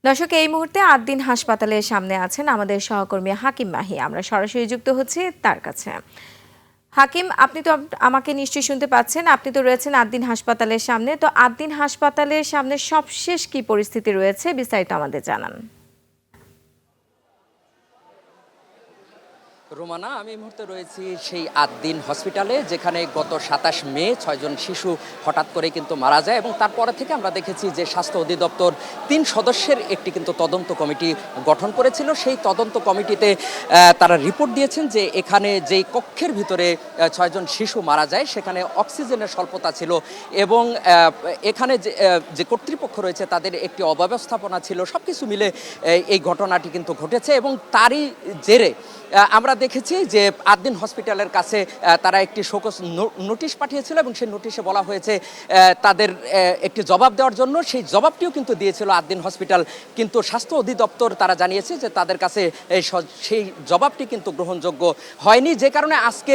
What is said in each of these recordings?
দর্শক, এই মুহূর্তে ৮ দিন হাসপাতালের সামনে আছেন আমাদের সহকর্মী হাকিম মাহি। আমরা সরাসরি যুক্ত হচ্ছি তার কাছে। হাকিম, আপনি তো আমাকে নিশ্চয়ই শুনতে পাচ্ছেন। আপনি তো রয়েছেন ৮ দিন হাসপাতালের সামনে। তো ৮ দিন হাসপাতালের সামনে সবশেষ কি পরিস্থিতি রয়েছে, বিস্তারিত আমাদের জানান। রোমানা, আমি এই মুহূর্তে রয়েছি সেই ৮ দিন হসপিটালে, যেখানে গত ২৭ মে ৬ জন শিশু হঠাৎ করে কিন্তু মারা যায় এবং তারপরে থেকে আমরা দেখেছি যে স্বাস্থ্য অধিদপ্তর ৩ সদস্যের একটি কিন্তু তদন্ত কমিটি গঠন করেছিল। সেই তদন্ত কমিটিতে তারা রিপোর্ট দিয়েছেন যে এখানে যেই কক্ষের ভিতরে ৬ জন শিশু মারা যায় সেখানে অক্সিজেনের স্বল্পতা ছিল এবং এখানে যে কর্তৃপক্ষ রয়েছে তাদের একটি অব্যবস্থাপনা ছিল। সব কিছু মিলে এই ঘটনাটি কিন্তু ঘটেছে এবং তারই জেরে আমরা দেখেছি যে ৮ দিন হসপিটালের কাছে তারা একটি শোকজ নোটিশ পাঠিয়েছিল এবং সেই নোটিশে বলা হয়েছে তাদের একটি জবাব দেওয়ার জন্য। সেই জবাবটিও কিন্তু দিয়েছিল ৮ দিন হসপিটাল, কিন্তু স্বাস্থ্য অধিদপ্তর তারা জানিয়েছে যে তাদের কাছে সেই জবাবটি কিন্তু গ্রহণযোগ্য হয়নি, যে কারণে আজকে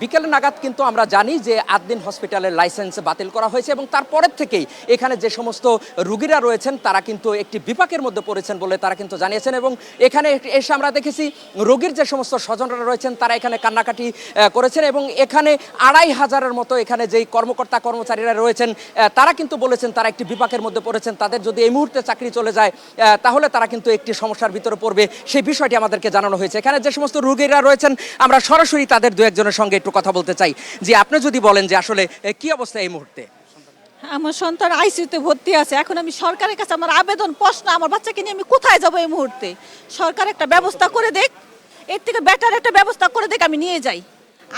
বিকেল নাগাদ কিন্তু আমরা জানি যে ৮ দিন হসপিটালের লাইসেন্স বাতিল করা হয়েছে এবং তারপরের থেকেই এখানে যে সমস্ত রোগীরা রয়েছেন তারা কিন্তু একটি বিপাকের মধ্যে পড়েছেন বলে তারা কিন্তু জানিয়েছেন। এবং এখানে এসে আমরা দেখেছি রোগীর যে সমস্ত স্বজনরা রয়েছেন তারা এখানে কান্নাকাটি করেছেন এবং এখানে ২৫০০-এর মতো এখানে যেই কর্মকর্তা কর্মচারীরা রয়েছেন তারা কিন্তু বলেছেন তারা একটি বিপাকের মধ্যে পড়েছেন। তাদের যদি এই মুহূর্তে চাকরি চলে যায় তাহলে তারা কিন্তু একটি সমস্যার ভিতরে পড়বে, সেই বিষয়টি আমাদেরকে জানানো হয়েছে। এখানে যে সমস্ত রোগীরা রয়েছেন আমরা সরাসরি তাদের দু একজনের সঙ্গে একটু কথা বলতে চাই। যে আপনি যদি বলেন যে আসলে কি অবস্থা এই মুহূর্তে? আমার সন্তান আইসিইউতে ভর্তি আছে। এখন আমি সরকারের কাছে আমার আবেদন, প্রশ্ন, আমার বাচ্চাকে নিয়ে আমি কোথায় যাব এই মুহূর্তে? সরকার একটা ব্যবস্থা করে দেখ, এর থেকে বেটার একটা ব্যবস্থা করে দেখ, আমি নিয়ে যাই।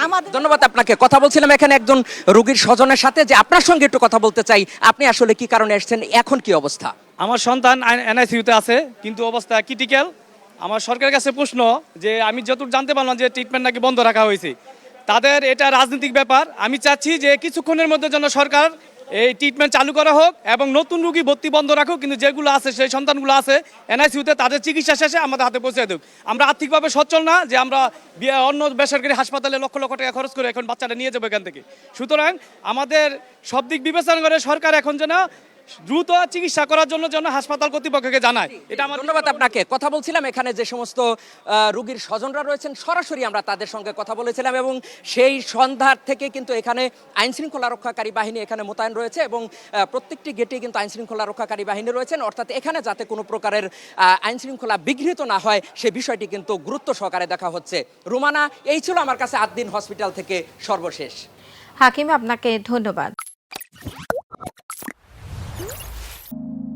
আমাদের ধন্যবাদ আপনাকে। কথা বলছিলাম এখানে একজন রোগীর স্বজনের সাথে, যে আপনার সঙ্গে একটু কথা বলতে চাই। আপনি আসলে কি কারণে এসেছেন, এখন কি অবস্থা? আমার সন্তান এনআইসিইউতে আছে, কিন্তু অবস্থা ক্রিটিক্যাল। আমার সরকারের কাছে প্রশ্ন, যে আমি যতটুকু জানতে পারলাম যে ট্রিটমেন্ট নাকি বন্ধ রাখা হয়েছে। তাদের এটা রাজনৈতিক ব্যাপার। আমি চাচ্ছি যে কিছুক্ষণের মধ্যে যেন সরকার এই ট্রিটমেন্ট চালু করা হোক এবং নতুন রোগী ভর্তি বন্ধ রাখুক, কিন্তু যেগুলো আছে সেই সন্তানগুলো আছে এনআইসিইউতে তাদের চিকিৎসা শেষে আমাদের হাতে পৌঁছে দেব। আমরা আর্থিকভাবে সচ্ছল না যে আমরা অন্য বেসরকারি হাসপাতালে লক্ষ লক্ষ টাকা খরচ করে এখন বাচ্চাটা নিয়ে যাবো এখান থেকে। সুতরাং আমাদের সব দিক বিবেচনা করে সরকার এখন যেন দ্রুত চিকিৎসা করার জন্য হাসপাতাল কর্তৃপক্ষকে জানায়। এটা আমার ধন্যবাদ আপনাকে। কথা বলছিলাম এখানে যে সমস্ত রোগীর স্বজনরা রয়েছেন, সরাসরি আমরা তাদের সঙ্গে কথা বলেছিলাম এবং সেই সন্ধ্যার থেকে কিন্তু এখানে আইন শৃঙ্খলা রক্ষাকারী বাহিনী এখানে মোতায়েন রয়েছে এবং প্রত্যেকটি গেটে কিন্তু আইন শৃঙ্খলা রক্ষাকারী বাহিনী রয়েছেন, অর্থাৎ এখানে যাতে কোনো প্রকারের আইন শৃঙ্খলা বিঘ্নিত না হয় সে বিষয়টি কিন্তু গুরুত্ব সহকারে দেখা হচ্ছে। রুমানা, এই ছিল আমার কাছে ৮ দিন হসপিটাল থেকে সর্বশেষ। হাকিম, আপনাকে ধন্যবাদ।